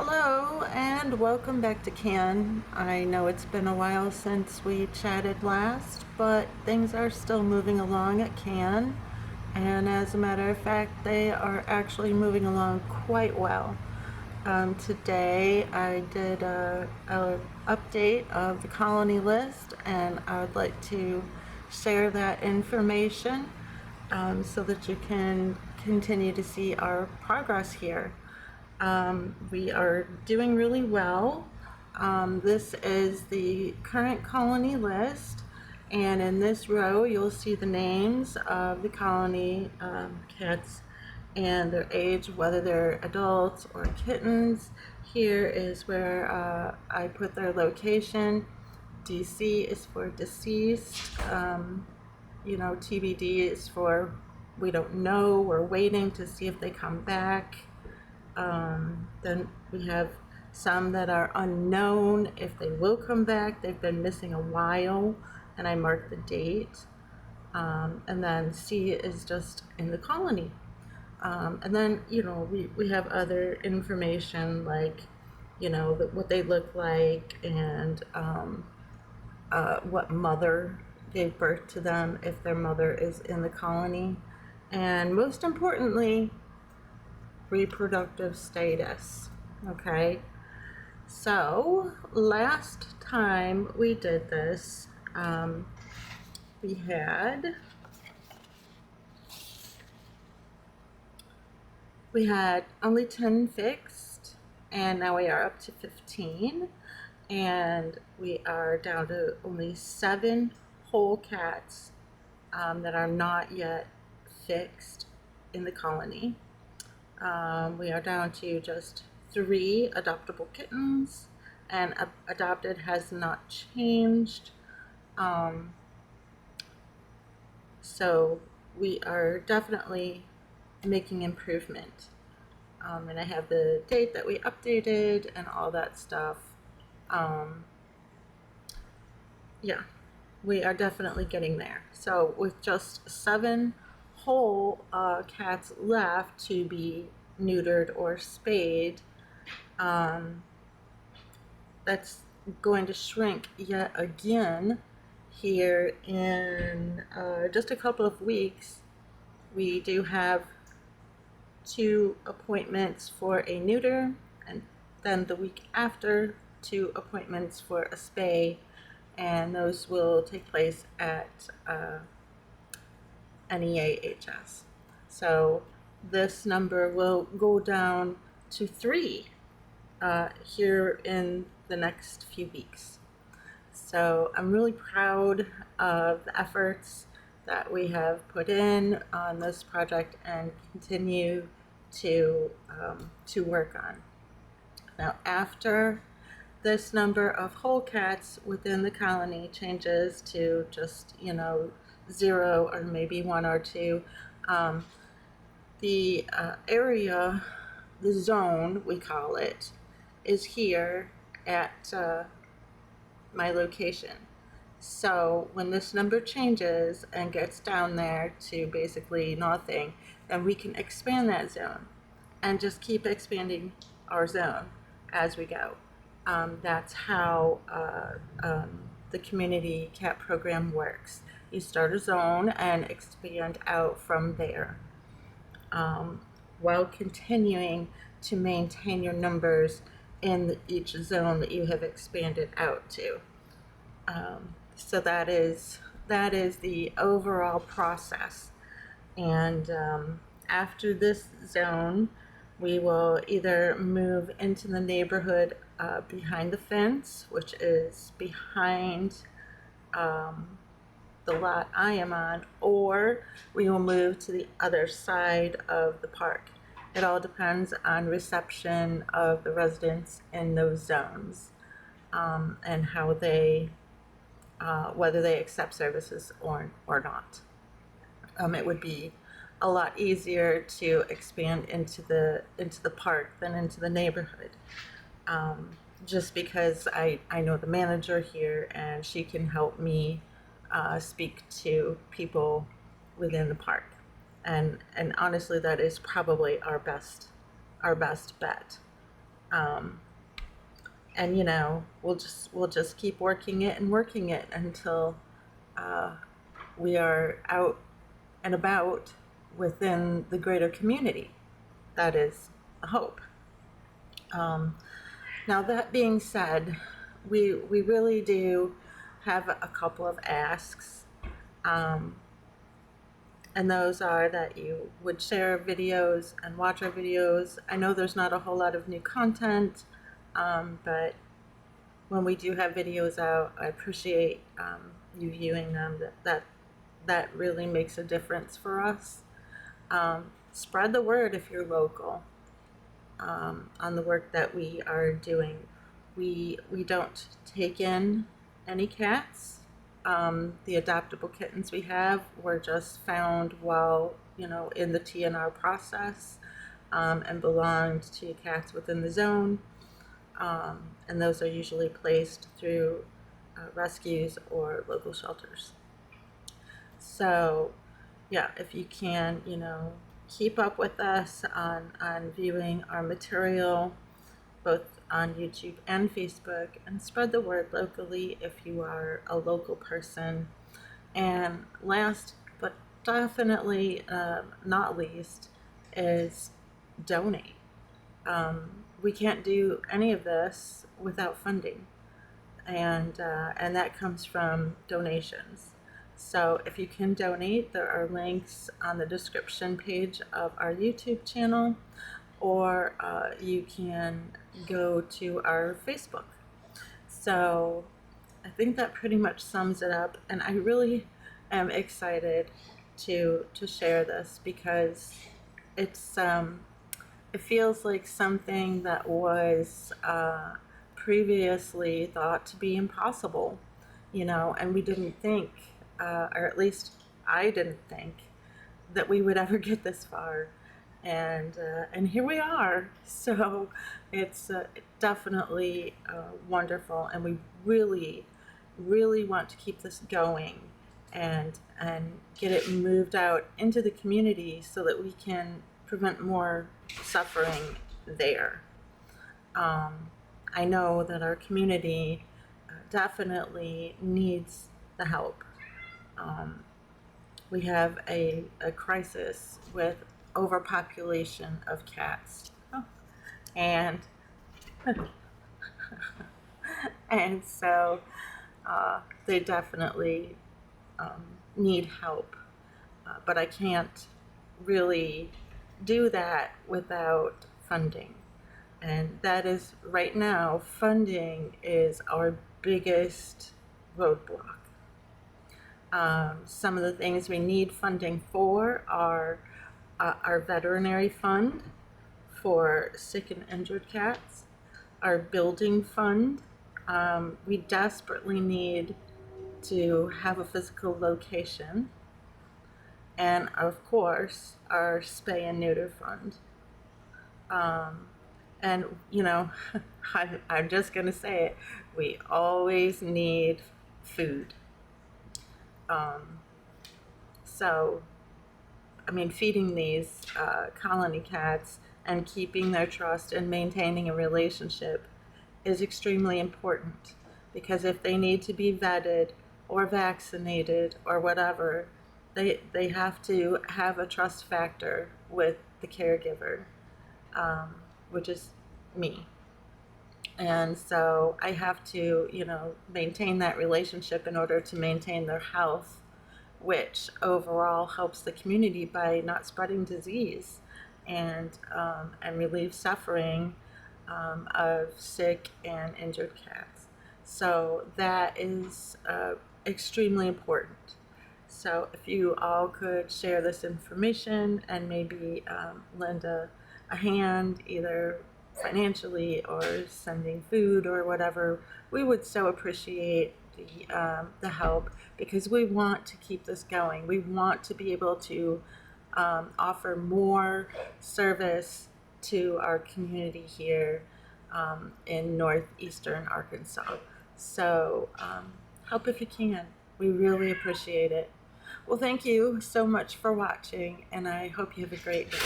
Hello and welcome back to Can. I know it's been a while since we chatted last, but things are still moving along at Can, and as a matter of fact, they are actually moving along quite well. Today I did a update of the colony list, and I would like to share that information so that you can continue to see our progress here. We are doing really well. This is the current colony list, and in this row you'll see the names of the colony cats and their age, whether they're adults or kittens. Here is where I put their location. DC is for deceased. TBD is for we don't know, we're waiting to see if they come back. Then we have some that are unknown if they will come back. They've been missing a while, and I marked the date. And then C is just in the colony. And then, we have other information like, what they look like and what mother gave birth to them if their mother is in the colony. And most importantly, reproductive status. Okay, so last time we did this, we had only 10 fixed, and now we are up to 15, and we are down to only 7 whole cats that are not yet fixed in the colony. We are down to just 3 adoptable kittens, and adopted has not changed. So we are definitely making improvement. And I have the date that we updated and all that stuff. Yeah, we are definitely getting there. So with just 7 whole cats left to be neutered or spayed, that's going to shrink yet again here in just a couple of weeks. We do have 2 appointments for a neuter, and then the week after 2 appointments for a spay, and those will take place at NEAHS. So this number will go down to 3 here in the next few weeks. So I'm really proud of the efforts that we have put in on this project and continue to work on. Now, after this number of whole cats within the colony changes to just 0 or maybe 1 or 2, the area, the zone we call it, is here at my location. So when this number changes and gets down there to basically nothing, then we can expand that zone and just keep expanding our zone as we go. That's how the community cat program works. You start a zone and expand out from there, while continuing to maintain your numbers in each zone that you have expanded out to. So that is the overall process. And after this zone, we will either move into the neighborhood behind the fence, which is behind the lot I am on, or we will move to the other side of the park. It all depends on reception of the residents in those zones, and how they whether they accept services or not. It would be a lot easier to expand into the park than into the neighborhood, just because I know the manager here, and she can help me speak to people within the park, and honestly, that is probably our best bet. Um, and we'll just keep working it and working it until uh, we are out and about within the greater community. That is a hope. Um, Now, that being said, we really do have a couple of asks, um, and those are that you would share videos and watch our videos. I know there's not a whole lot of new content, but when we do have videos out, I appreciate you viewing them. That really makes a difference for us. Spread the word if you're local. On the work that we are doing. We don't take in any cats. The adoptable kittens we have were just found while in the TNR process, and belonged to cats within the zone, and those are usually placed through rescues or local shelters. So yeah, if you can, keep up with us on viewing our material, both on YouTube and Facebook, and spread the word locally if you are a local person. And last but definitely not least is donate. We can't do any of this without funding, and that comes from donations. So if you can donate, there are links on the description page of our YouTube channel, or you can go to our Facebook. So I think that pretty much sums it up, and I really am excited to share this because it's it feels like something that was previously thought to be impossible, and we didn't think, or at least I didn't think, that we would ever get this far, and here we are. So it's definitely wonderful, and we really, really want to keep this going and get it moved out into the community so that we can prevent more suffering there. I know that our community definitely needs the help. We have a crisis with overpopulation of cats. Oh. And and so they definitely need help. But I can't really do that without funding. And that is, right now, funding is our biggest roadblock. Some of the things we need funding for are our veterinary fund for sick and injured cats, our building fund. We desperately need to have a physical location, and of course, our spay and neuter fund. And I'm just gonna say it, we always need food. So, I mean, feeding these colony cats and keeping their trust and maintaining a relationship is extremely important, because if they need to be vetted or vaccinated or whatever, they have to have a trust factor with the caregiver, which is me. And so I have to, maintain that relationship in order to maintain their health, which overall helps the community by not spreading disease and relieve suffering of sick and injured cats. So that is extremely important. So if you all could share this information and maybe lend a hand, either financially or sending food or whatever, we would so appreciate the help, because we want to keep this going. We want to be able to offer more service to our community here in northeastern Arkansas. So help if you can. We really appreciate it. Well, thank you so much for watching, and I hope you have a great day.